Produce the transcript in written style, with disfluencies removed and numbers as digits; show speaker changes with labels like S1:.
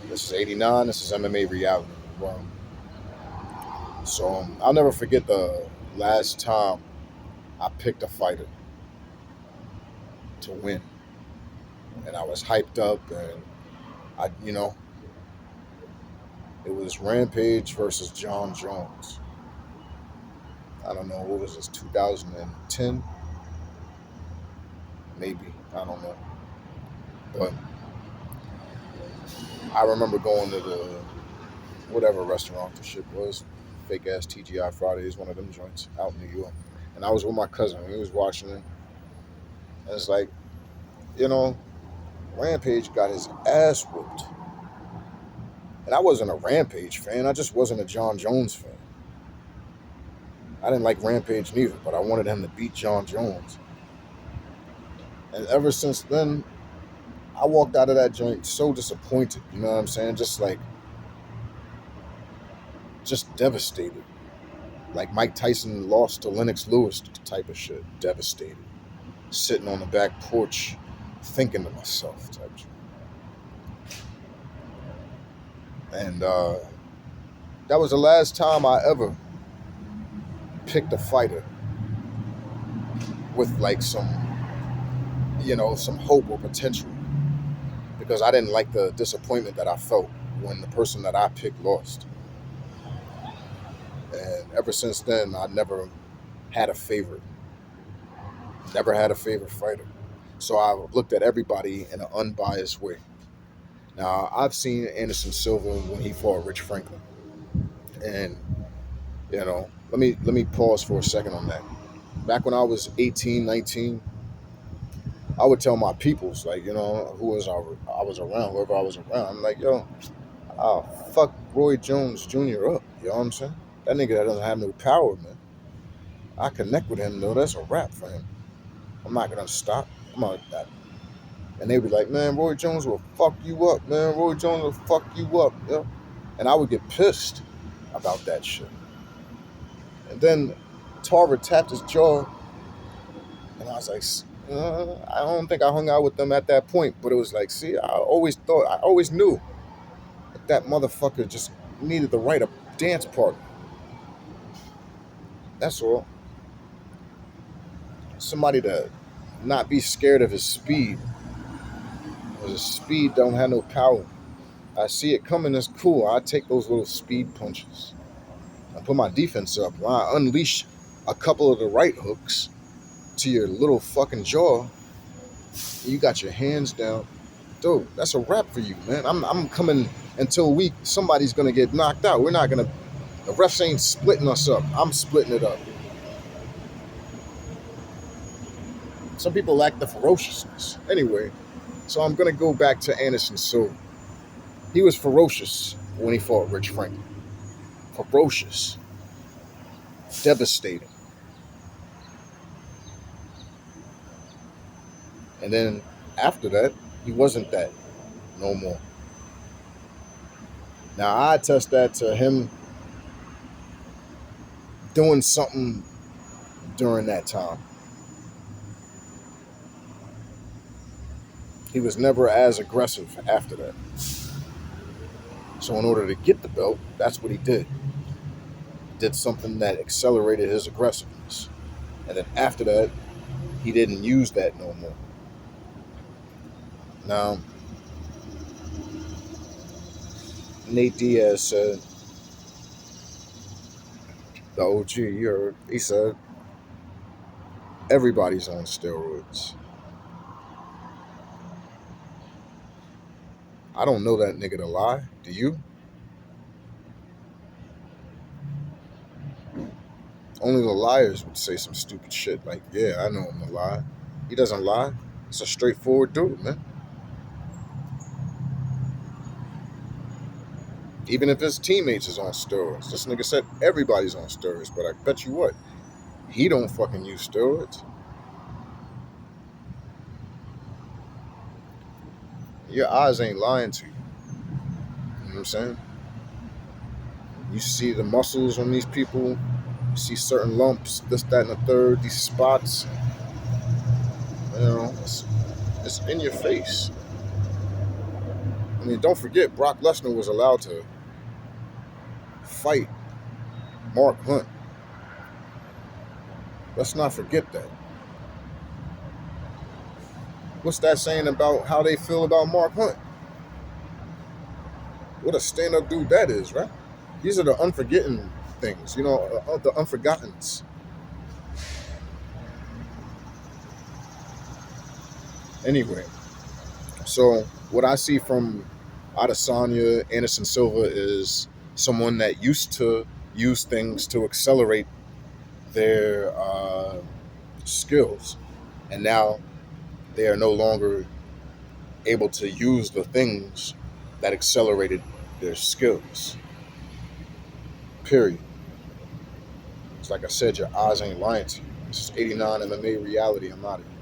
S1: This is '89. This is MMA reality. Well, so I'll never forget the last time I picked a fighter to win, and I was hyped up, and I, it was Rampage versus John Jones. I don't know what was this, 2010, maybe, I don't know, but I remember going to the whatever restaurant the shit was, fake ass TGI Fridays, one of them joints out in New York, and I was with my cousin. He was watching it, and it's like, you know, Rampage got his ass whooped. And I wasn't a Rampage fan. I just wasn't a John Jones fan. I didn't like Rampage neither, but I wanted him to beat John Jones. And ever since then, I walked out of that joint so disappointed. You know what I'm saying? Just devastated. Like Mike Tyson lost to Lennox Lewis type of shit. Devastated. Sitting on the back porch, thinking to myself type shit. And that was the last time I ever picked a fighter with like some hope or potential, because I didn't like the disappointment that I felt when the person that I picked lost. And ever since then, I never had a favorite, never had a favorite fighter. So I looked at everybody in an unbiased way. Now, I've seen Anderson Silva when he fought Rich Franklin. And, let me pause for a second on that. Back when I was 18, 19, I would tell my peoples, like, I was around, whoever I was around, I'm like, yo, I'll fuck Roy Jones Jr. up. You know what I'm saying? That nigga that doesn't have no power, man. I connect with him though. That's a wrap for him. I'm not gonna stop. I'm not that. And they be like, man, Roy Jones will fuck you up, man. Roy Jones will fuck you up. Yeah. And I would get pissed about that shit. And then Tarver tapped his jaw, and I was like, I don't think I hung out with them at that point, but it was like, see, I always knew that motherfucker just needed the right dance partner. That's all. Somebody to not be scared of his speed. His speed don't have no power. I see it coming, it's cool. I take those little speed punches. I put my defense up. I unleash a couple of the right hooks to your little fucking jaw. You got your hands down. Dude, that's a wrap for you, man. I'm coming until somebody's gonna get knocked out. The refs ain't splitting us up. I'm splitting it up. Some people lack the ferociousness. Anyway, so I'm gonna go back to Anderson Silva. He was ferocious when he fought Rich Franklin. Ferocious. Devastating. And then after that, he wasn't that no more. Now I attest that to him doing something during that time. He was never as aggressive after that. So in order to get the belt, that's what he did. Did something that accelerated his aggressiveness. And then after that, he didn't use that no more. Now, Nate Diaz said, the OG, he said, everybody's on steroids. I don't know that nigga to lie. Do you? Only the liars would say some stupid shit like, yeah, I know him to lie. He doesn't lie. It's a straightforward dude, man. Even if his teammates is on steroids. This nigga said everybody's on steroids, but I bet you what, he don't fucking use steroids. Your eyes ain't lying to you. You know what I'm saying? You see the muscles on these people, you see certain lumps, this, that, and the third, these spots. It's in your face. mean, don't forget, Brock Lesnar was allowed to fight Mark Hunt. Let's not forget that. What's that saying about how they feel about Mark Hunt? What a stand-up dude that is, right? These are the unforgetting things, the unforgottens. Anyway, so what I see from Adesanya, Anderson Silva is someone that used to use things to accelerate their skills, and now they are no longer able to use the things that accelerated their skills. Period. It's like I said, your eyes ain't lying to you. This is 89 MMA reality. I'm out of here.